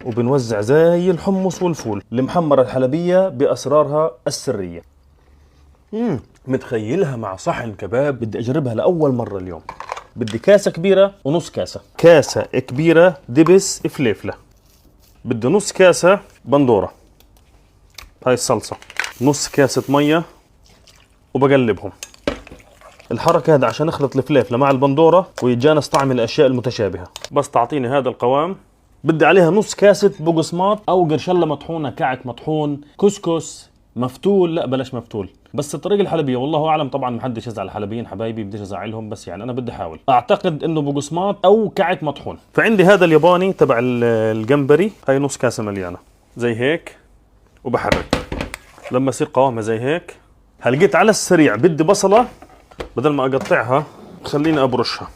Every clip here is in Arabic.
وبنوزع زي الحمص والفول. المحمرة الحلبية بأسرارها السرية. متخيلها مع صحن كباب. بدي أجربها لأول مرة اليوم. بدي كاسة كبيرة ونص كاسة. كاسة كبيرة دبس فليفلة. بدي نص كاسة بندورة، هاي الصلصة. نص كاسة مية وبقلبهم. الحركة هذا عشان اخلط الفليفلة مع البندورة ويتجانس طعم الأشياء المتشابهة. بس تعطيني هذا القوام. بدي عليها نص كاسة بقسماط أو قرشلة مطحونة، كعك مطحون، كسكس مفتول. لا بلاش مفتول، بس الطريقة الحلبية والله أعلم. طبعا محدش يزعل الحلبيين حبايبي، بديش أزعلهم، بس يعني أنا بدي أحاول. أعتقد إنه بقسماط أو كعك مطحون. فعندي هذا الياباني تبع الجمبري، هاي نص كاسة مليانة زي هيك، وبحرك لما يصير قوامها زي هيك. هلقيت على السريع بدي بصلة، بدل ما أقطعها خليني أبرشها.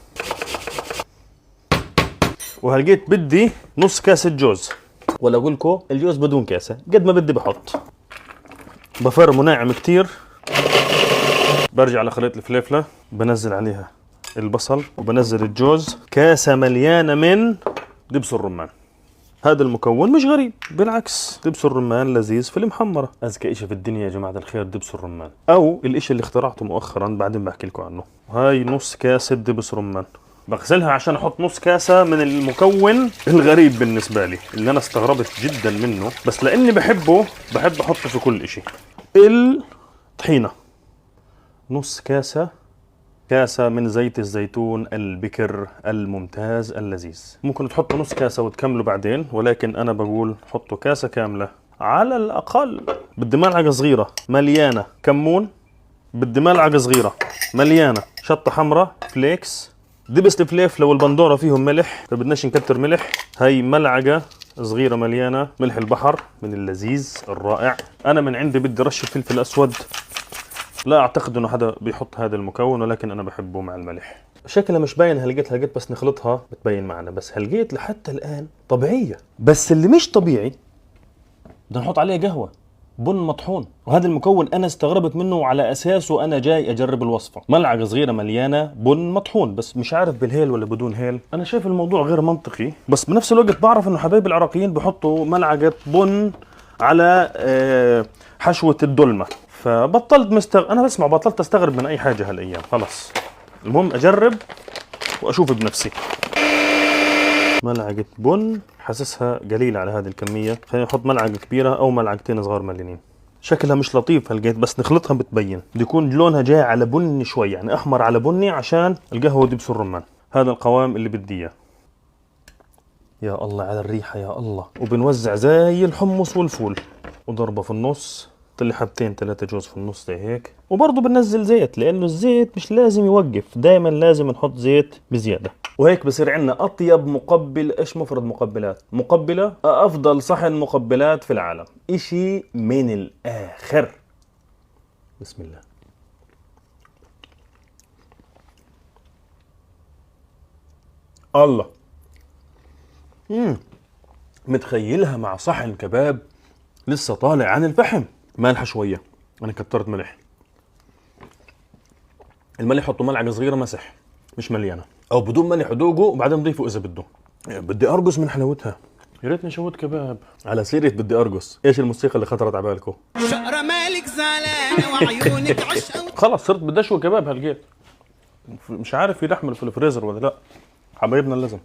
وهلقيت بدي نص كاسة جوز، ولا أقول لكم الجوز بدون كاسة، قد ما بدي بحط. بفرمه ناعم كتير. برجع لخليط الفليفلة، بنزل عليها البصل وبنزل الجوز. كاسة مليانة من دبس الرمان. هذا المكون مش غريب، بالعكس دبس الرمان لذيذ في المحمرة. أذكى إشي في الدنيا يا جماعة الخير دبس الرمان، أو الإشي اللي اخترعته مؤخرا بعدين بحكي لكم عنه. هاي نص كاسة دبس رمان. بغسلها عشان أحط نص كاسة من المكون الغريب بالنسبة لي اللي أنا استغربت جدا منه، بس لأني بحبه بحب أحطه في كل إشي. الطحينة نص كاسة. كاسة من زيت الزيتون البكر الممتاز اللذيذ. ممكن تحطوا نص كاسة وتكملوا بعدين، ولكن أنا بقول حطوا كاسة كاملة على الأقل. بدي ملعقة صغيرة مليانة كمون. بدي ملعقة صغيرة مليانة شطة حمراء فليكس. دبس الفليفلة والبندورة فيهم ملح، فبدناش نكتر ملح. هاي ملعقة صغيرة مليانة ملح البحر من اللذيذ الرائع. أنا من عندي بدي رشة فلفل أسود. لا أعتقد إنه حدا بيحط هذا المكون، ولكن أنا بحبه مع الملح. شكلها مش باين. هلقيت بس نخلطها بتبين معنا. بس هلقيت لحتى الآن طبيعية. بس اللي مش طبيعي بدنا نحط عليه قهوة بن مطحون. وهذا المكون أنا استغربت منه، على أساسه أنا جاي أجرب الوصفة. ملعقة صغيرة مليانة بن مطحون، بس مش عارف بالهيل ولا بدون هيل. أنا شايف الموضوع غير منطقي، بس بنفس الوقت بعرف إنه حبايب العراقيين بحطوا ملعقة بن على حشوة الدلمة. فبطلت أنا بسمع بطلت أستغرب من أي حاجة هالأيام. خلص المهم أجرب وأشوف بنفسي. ملعقة بن حاسسها قليلة على هذه الكمية. خلينا نحط ملعقة كبيرة أو ملعقتين صغار مليانين. شكلها مش لطيف هلقيت، بس نخلطها بتبين. بده يكون لونها جاي على بني شوي، يعني أحمر على بني، عشان القهوة دبس الرمان. هذا القوام اللي بدي إياه. يا الله على الريحة يا الله. وبنوزع زي الحمص والفول، وضربة في النص. طلع حبتين 3 جوز في النص زي هيك. وبرضه بننزل زيت، لأنه الزيت مش لازم يوقف، دائما لازم نحط زيت بزيادة. وهيك بصير عندنا أطيب مقبل. إيش مفرد مقبلات؟ مقبلة. أفضل صحن مقبلات في العالم. إشي من الآخر. بسم الله. الله. متخيلها مع صحن كباب لسه طالع عن الفحم. مالحة شوية، أنا كترت ملح. الملح حطوا ملعقة صغيرة مسح، مش مليانة، أو بدون ملح ودوقوا وبعدين ضيفوا إذا بدوا. بدي أرقص من حلاوتها. يا ريتني شوت كباب. على سيرة بدي أرقص، إيش الموسيقى اللي خطرت على بالكم؟ شقرة مالك زعلانة وعيونك عشقة. خلص صرت بدي أشوي كباب هلقيت. مش عارف في لحم في الفريزر ولا لا. حبايبنا اللازم